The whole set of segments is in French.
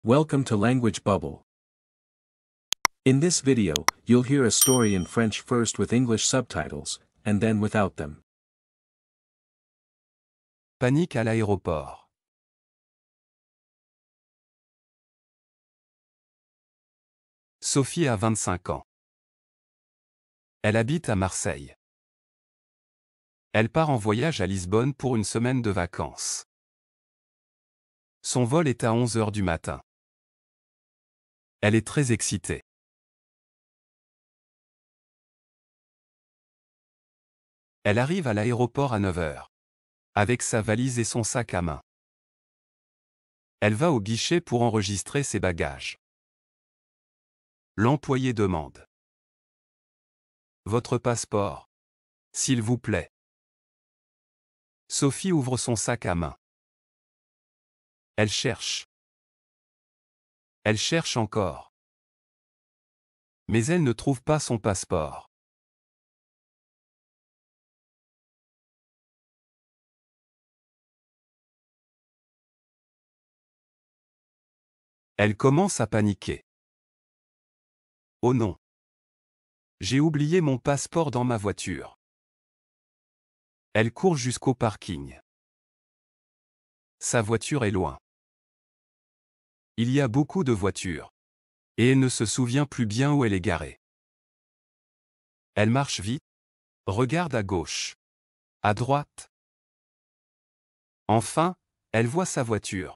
Welcome to Language Bubble. In this video, you'll hear a story in French first with English subtitles, and then without them. Panique à l'aéroport. Sophie a 25 ans. Elle habite à Marseille. Elle part en voyage à Lisbonne pour une semaine de vacances. Son vol est à 11 h du matin. Elle est très excitée. Elle arrive à l'aéroport à 9 h, avec sa valise et son sac à main. Elle va au guichet pour enregistrer ses bagages. L'employé demande: Votre passeport, s'il vous plaît. Sophie ouvre son sac à main. Elle cherche. Elle cherche encore. Mais elle ne trouve pas son passeport. Elle commence à paniquer. Oh non! J'ai oublié mon passeport dans ma voiture. Elle court jusqu'au parking. Sa voiture est loin. Il y a beaucoup de voitures. Et elle ne se souvient plus bien où elle est garée. Elle marche vite, regarde à gauche, à droite. Enfin, elle voit sa voiture.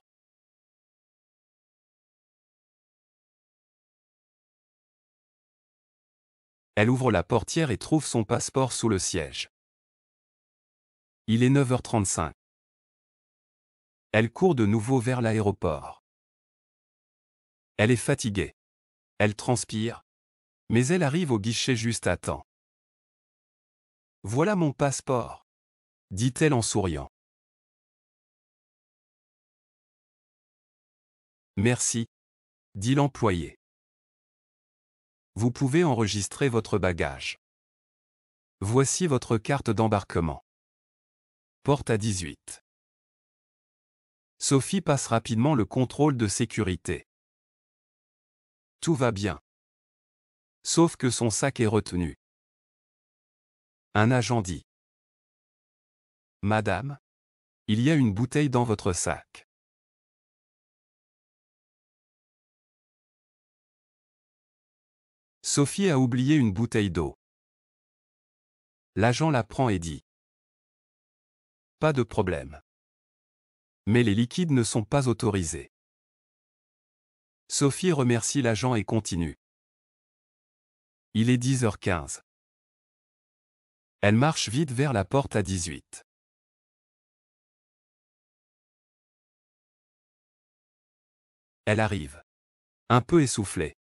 Elle ouvre la portière et trouve son passeport sous le siège. Il est 9 h 35. Elle court de nouveau vers l'aéroport. Elle est fatiguée. Elle transpire. Mais elle arrive au guichet juste à temps. Voilà mon passeport, dit-elle en souriant. Merci, dit l'employé. Vous pouvez enregistrer votre bagage. Voici votre carte d'embarquement. Porte à 18. Sophie passe rapidement le contrôle de sécurité. Tout va bien. Sauf que son sac est retenu. Un agent dit: Madame, il y a une bouteille dans votre sac. Sophie a oublié une bouteille d'eau. L'agent la prend et dit: Pas de problème. Mais les liquides ne sont pas autorisés. Sophie remercie l'agent et continue. Il est 10 h 15. Elle marche vite vers la porte à 18. Elle arrive. Un peu essoufflée.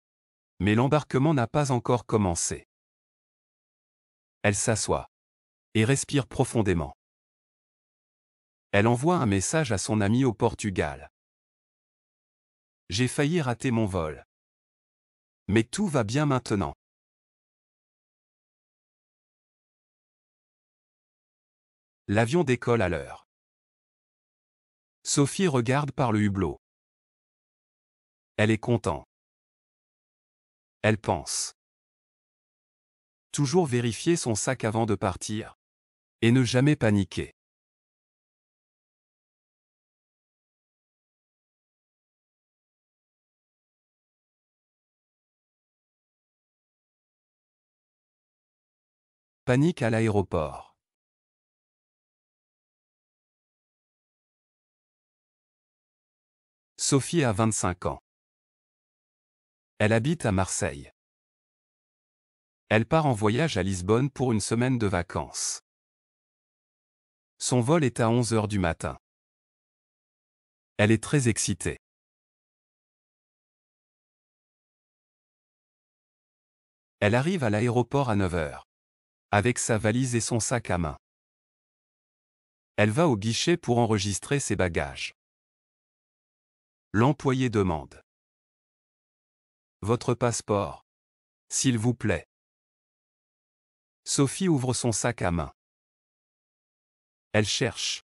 Mais l'embarquement n'a pas encore commencé. Elle s'assoit. Et respire profondément. Elle envoie un message à son ami au Portugal. J'ai failli rater mon vol. Mais tout va bien maintenant. L'avion décolle à l'heure. Sophie regarde par le hublot. Elle est contente. Elle pense. Toujours vérifier son sac avant de partir. Et ne jamais paniquer. Panique à l'aéroport. Sophie a 25 ans. Elle habite à Marseille. Elle part en voyage à Lisbonne pour une semaine de vacances. Son vol est à 11 h du matin. Elle est très excitée. Elle arrive à l'aéroport à 9 h, avec sa valise et son sac à main. Elle va au guichet pour enregistrer ses bagages. L'employé demande: Votre passeport, s'il vous plaît. Sophie ouvre son sac à main. Elle cherche.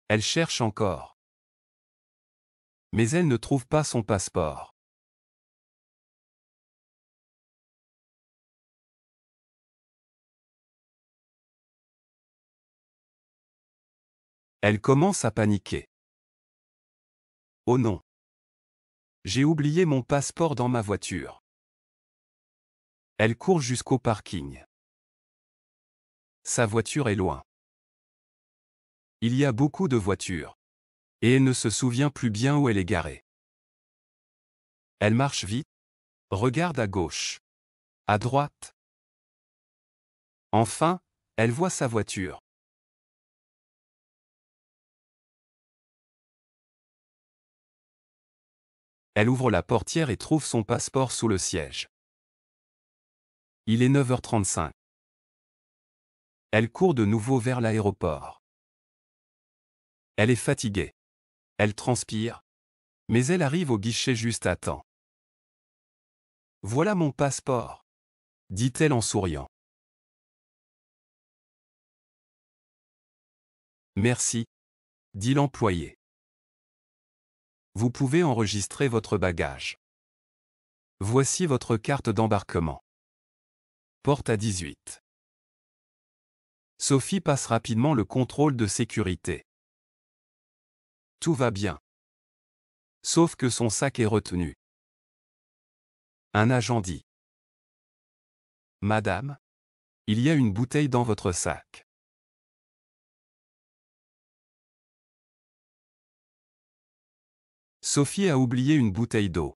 Elle cherche encore. Mais elle ne trouve pas son passeport. Elle commence à paniquer. Oh non! J'ai oublié mon passeport dans ma voiture. Elle court jusqu'au parking. Sa voiture est loin. Il y a beaucoup de voitures. Et elle ne se souvient plus bien où elle est garée. Elle marche vite, regarde à gauche, à droite. Enfin, elle voit sa voiture. Elle ouvre la portière et trouve son passeport sous le siège. Il est 9h35. Elle court de nouveau vers l'aéroport. Elle est fatiguée. Elle transpire. Mais elle arrive au guichet juste à temps. Voilà mon passeport, dit-elle en souriant. Merci, dit l'employé. Vous pouvez enregistrer votre bagage. Voici votre carte d'embarquement. Porte à 18. Sophie passe rapidement le contrôle de sécurité. Tout va bien. Sauf que son sac est retenu. Un agent dit. Madame, il y a une bouteille dans votre sac. Sophie a oublié une bouteille d'eau.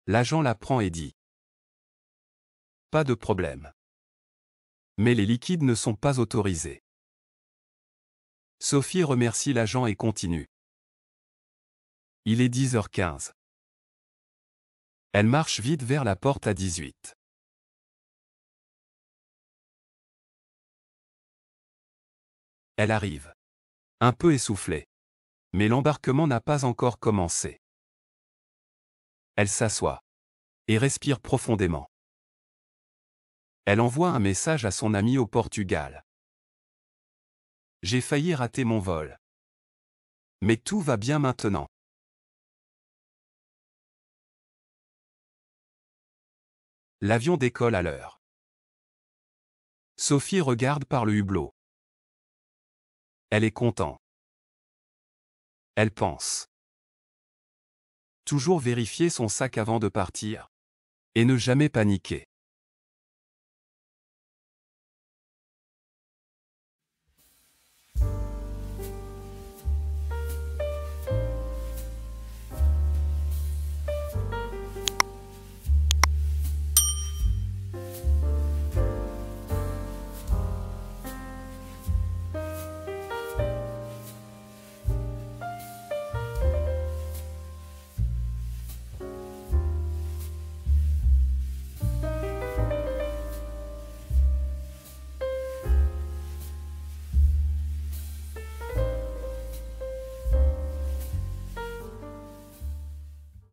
L'agent la prend et dit. Pas de problème. Mais les liquides ne sont pas autorisés. Sophie remercie l'agent et continue. Il est 10h15. Elle marche vite vers la porte à 18. Elle arrive. Un peu essoufflée. Mais l'embarquement n'a pas encore commencé. Elle s'assoit. Et respire profondément. Elle envoie un message à son ami au Portugal. J'ai failli rater mon vol. Mais tout va bien maintenant. L'avion décolle à l'heure. Sophie regarde par le hublot. Elle est contente. Elle pense. Toujours vérifier son sac avant de partir. Et ne jamais paniquer.